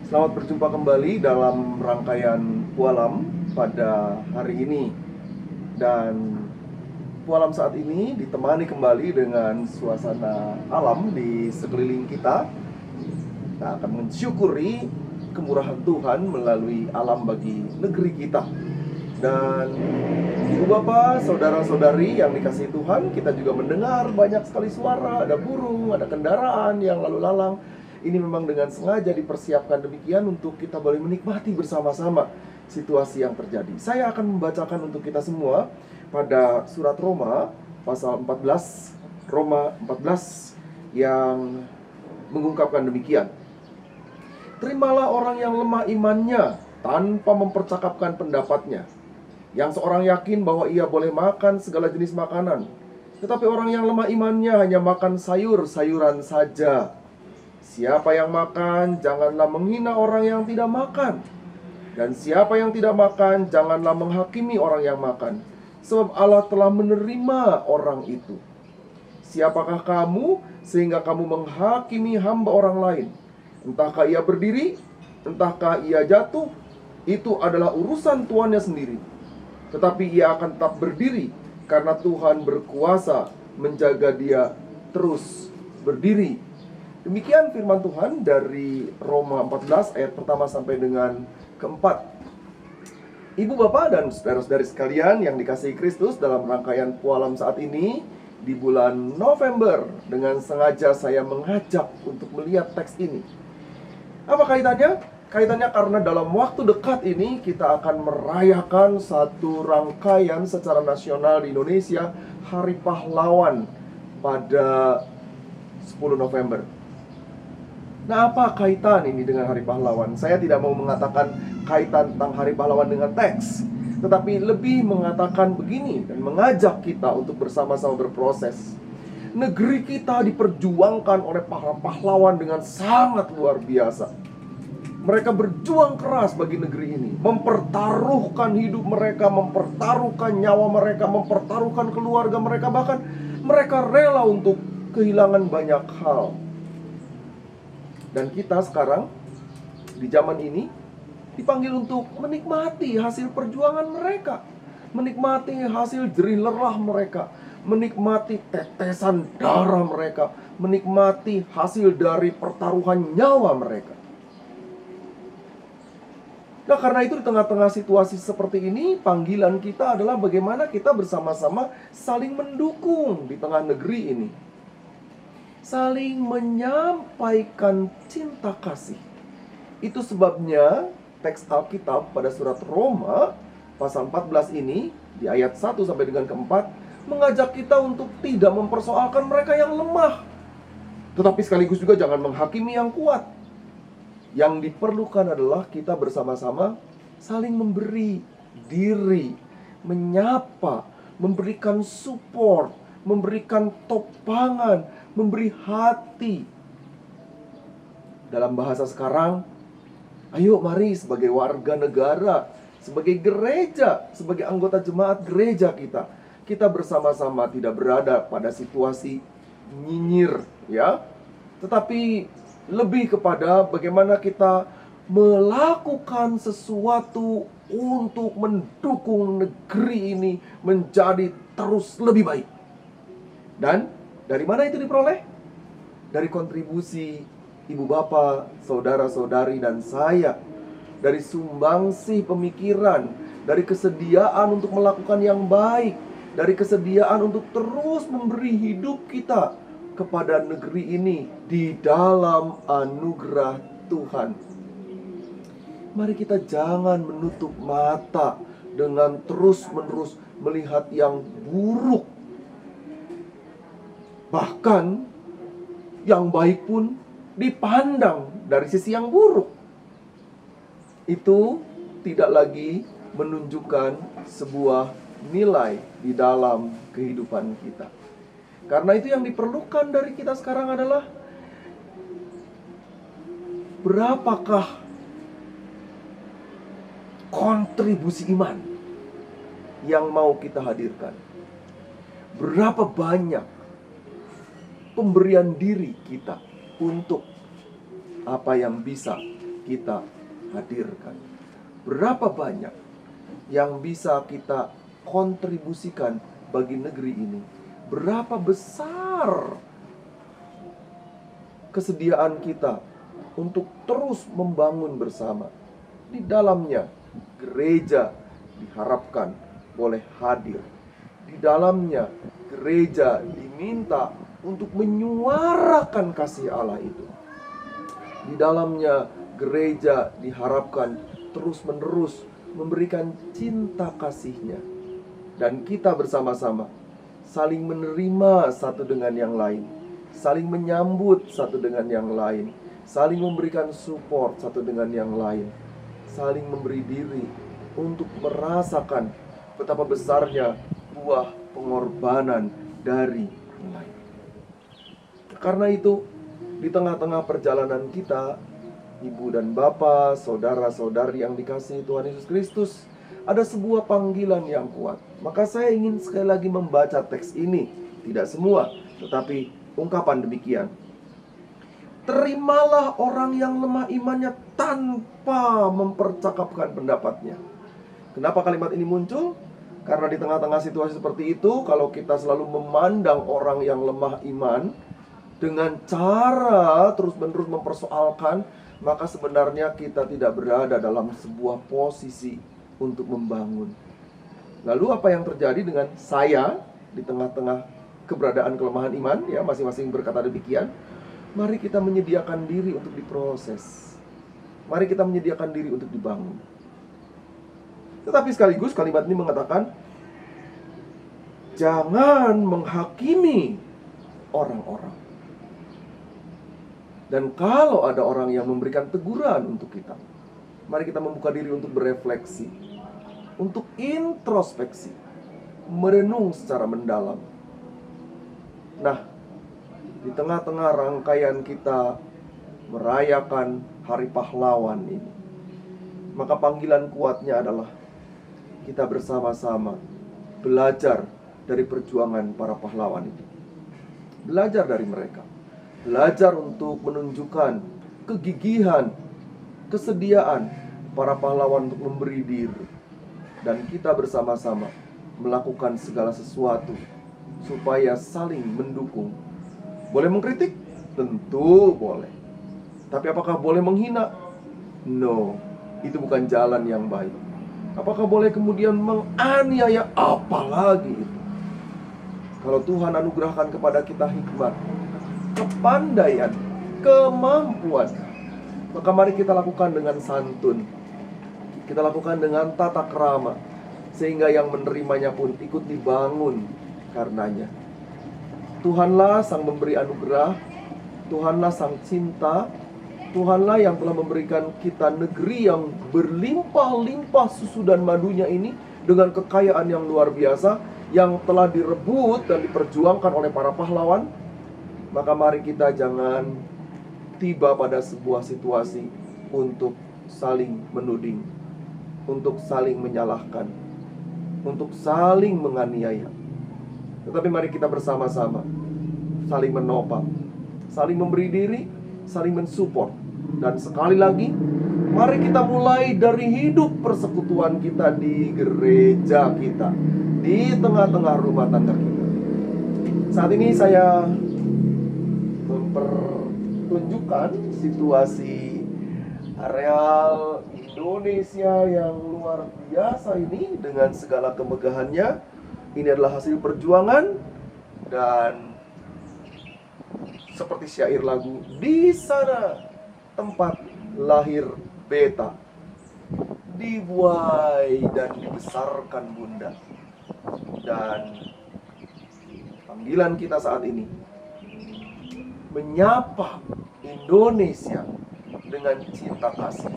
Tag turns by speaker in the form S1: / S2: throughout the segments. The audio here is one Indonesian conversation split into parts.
S1: Selamat berjumpa kembali dalam rangkaian Pualam pada hari ini. Dan Pualam saat ini ditemani kembali dengan suasana alam di sekeliling kita. Kita akan mensyukuri kemurahan Tuhan melalui alam bagi negeri kita. Dan ibu bapak, saudara-saudari yang dikasihi Tuhan, kita juga mendengar banyak sekali suara. Ada burung, ada kendaraan yang lalu lalang. Ini memang dengan sengaja dipersiapkan demikian untuk kita boleh menikmati bersama-sama situasi yang terjadi. Saya akan membacakan untuk kita semua pada surat Roma pasal 14, Roma 14 yang mengungkapkan demikian. Terimalah orang yang lemah imannya tanpa mempercakapkan pendapatnya, yang seorang yakin bahwa ia boleh makan segala jenis makanan, tetapi orang yang lemah imannya hanya makan sayur-sayuran saja. Siapa yang makan, janganlah menghina orang yang tidak makan. Dan siapa yang tidak makan, janganlah menghakimi orang yang makan, sebab Allah telah menerima orang itu. Siapakah kamu sehingga kamu menghakimi hamba orang lain? Entahkah ia berdiri, entahkah ia jatuh, itu adalah urusan tuannya sendiri. Tetapi ia akan tetap berdiri, karena Tuhan berkuasa menjaga dia terus berdiri. Demikian firman Tuhan dari Roma 14 ayat pertama sampai dengan keempat. Ibu bapak dan saudara-saudari sekalian yang dikasihi Kristus, dalam rangkaian Pualam saat ini di bulan November, dengan sengaja saya mengajak untuk melihat teks ini. Apa kaitannya? Kaitannya karena dalam waktu dekat ini kita akan merayakan satu rangkaian secara nasional di Indonesia, Hari Pahlawan pada 10 November. Nah, apa kaitan ini dengan Hari Pahlawan? Saya tidak mau mengatakan kaitan tentang Hari Pahlawan dengan teks, tetapi lebih mengatakan begini dan mengajak kita untuk bersama-sama berproses. Negeri kita diperjuangkan oleh para pahlawan dengan sangat luar biasa. Mereka berjuang keras bagi negeri ini, mempertaruhkan hidup mereka, mempertaruhkan nyawa mereka, mempertaruhkan keluarga mereka, bahkan mereka rela untuk kehilangan banyak hal. Dan kita sekarang di zaman ini dipanggil untuk menikmati hasil perjuangan mereka, menikmati hasil jerih lerah mereka, menikmati tetesan darah mereka, menikmati hasil dari pertaruhan nyawa mereka. Nah, karena itu di tengah-tengah situasi seperti ini, panggilan kita adalah bagaimana kita bersama-sama saling mendukung di tengah negeri ini, saling menyampaikan cinta kasih. Itu sebabnya teks Alkitab pada surat Roma pasal 14 ini di ayat 1 sampai dengan ke-4 mengajak kita untuk tidak mempersoalkan mereka yang lemah, tetapi sekaligus juga jangan menghakimi yang kuat. Yang diperlukan adalah kita bersama-sama saling memberi diri, menyapa, memberikan support, memberikan topangan, memberi hati. Dalam bahasa sekarang, ayo mari sebagai warga negara, sebagai gereja, sebagai anggota jemaat gereja kita bersama-sama tidak berada pada situasi nyinyir, ya, tetapi lebih kepada bagaimana kita melakukan sesuatu untuk mendukung negeri ini menjadi terus lebih baik. Dan dari mana itu diperoleh? Dari kontribusi ibu bapak, saudara-saudari, dan saya. Dari sumbangsih pemikiran, dari kesediaan untuk melakukan yang baik, dari kesediaan untuk terus memberi hidup kita kepada negeri ini di dalam anugerah Tuhan. Mari kita jangan menutup mata dengan terus-menerus melihat yang buruk. Bahkan yang baik pun dipandang dari sisi yang buruk. Itu tidak lagi menunjukkan sebuah nilai di dalam kehidupan kita. Karena itu yang diperlukan dari kita sekarang adalah berapakah kontribusi iman yang mau kita hadirkan. Berapa banyak pemberian diri kita untuk apa yang bisa kita hadirkan. Berapa banyak yang bisa kita kontribusikan bagi negeri ini? Berapa besar kesediaan kita untuk terus membangun bersama. Di dalamnya gereja diharapkan boleh hadir. Di dalamnya gereja diminta untuk menyuarakan kasih Allah itu. Di dalamnya gereja diharapkan terus-menerus memberikan cinta kasihnya. Dan kita bersama-sama saling menerima satu dengan yang lain, saling menyambut satu dengan yang lain, saling memberikan support satu dengan yang lain, saling memberi diri untuk merasakan betapa besarnya buah pengorbanan dari yang lain. Karena itu, di tengah-tengah perjalanan kita, ibu dan bapak, saudara-saudari yang dikasihi Tuhan Yesus Kristus, ada sebuah panggilan yang kuat. Maka saya ingin sekali lagi membaca teks ini. Tidak semua, tetapi ungkapan demikian. Terimalah orang yang lemah imannya tanpa mempercakapkan pendapatnya. Kenapa kalimat ini muncul? Karena di tengah-tengah situasi seperti itu, kalau kita selalu memandang orang yang lemah iman dengan cara terus-menerus mempersoalkan, maka sebenarnya kita tidak berada dalam sebuah posisi untuk membangun. Lalu apa yang terjadi dengan saya di tengah-tengah keberadaan kelemahan iman? Ya, masing-masing berkata demikian. Mari kita menyediakan diri untuk diproses. Mari kita menyediakan diri untuk dibangun. Tetapi sekaligus kalimat ini mengatakan, jangan menghakimi orang-orang. Dan kalau ada orang yang memberikan teguran untuk kita, mari kita membuka diri untuk berefleksi, untuk introspeksi, merenung secara mendalam. Nah, di tengah-tengah rangkaian kita merayakan Hari Pahlawan ini, maka panggilan kuatnya adalah kita bersama-sama belajar dari perjuangan para pahlawan itu. Belajar dari mereka. Belajar untuk menunjukkan kegigihan, kesediaan para pahlawan untuk memberi diri. Dan kita bersama-sama melakukan segala sesuatu supaya saling mendukung. Boleh mengkritik? Tentu boleh. Tapi apakah boleh menghina? No, itu bukan jalan yang baik. Apakah boleh kemudian menganiaya? Apalagi itu. Kalau Tuhan anugerahkan kepada kita hikmat, kepandaian, kemampuan, maka mari kita lakukan dengan santun. Kita lakukan dengan tata krama, sehingga yang menerimanya pun ikut dibangun karenanya. Tuhanlah sang memberi anugerah, Tuhanlah sang cinta, Tuhanlah yang telah memberikan kita negeri yang berlimpah-limpah susu dan madunya ini, dengan kekayaan yang luar biasa, yang telah direbut dan diperjuangkan oleh para pahlawan. Maka mari kita jangan tiba pada sebuah situasi untuk saling menuding, untuk saling menyalahkan, untuk saling menganiaya. Tetapi mari kita bersama-sama saling menopang, saling memberi diri, saling mensupport. Dan sekali lagi, mari kita mulai dari hidup persekutuan kita di gereja kita, di tengah-tengah rumah tangga kita. Saat ini saya mempertunjukkan situasi areal Indonesia yang luar biasa ini dengan segala kemegahannya. Ini adalah hasil perjuangan, dan seperti syair lagu, di sana tempat lahir beta, dibuai dan dibesarkan bunda. Dan panggilan kita saat ini menyapa Indonesia dengan cinta kasih.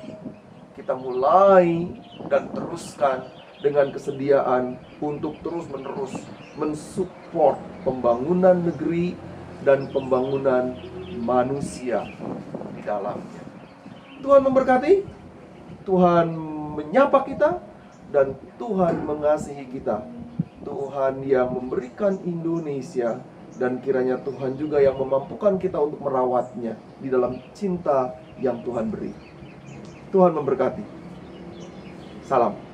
S1: Kita mulai dan teruskan dengan kesediaan untuk terus-menerus mensupport pembangunan negeri dan pembangunan manusia di dalamnya. Tuhan memberkati, Tuhan menyapa kita, dan Tuhan mengasihi kita. Tuhan yang memberikan Indonesia, dan kiranya Tuhan juga yang memampukan kita untuk merawatnya di dalam cinta yang Tuhan beri. Tuhan memberkati. Salam.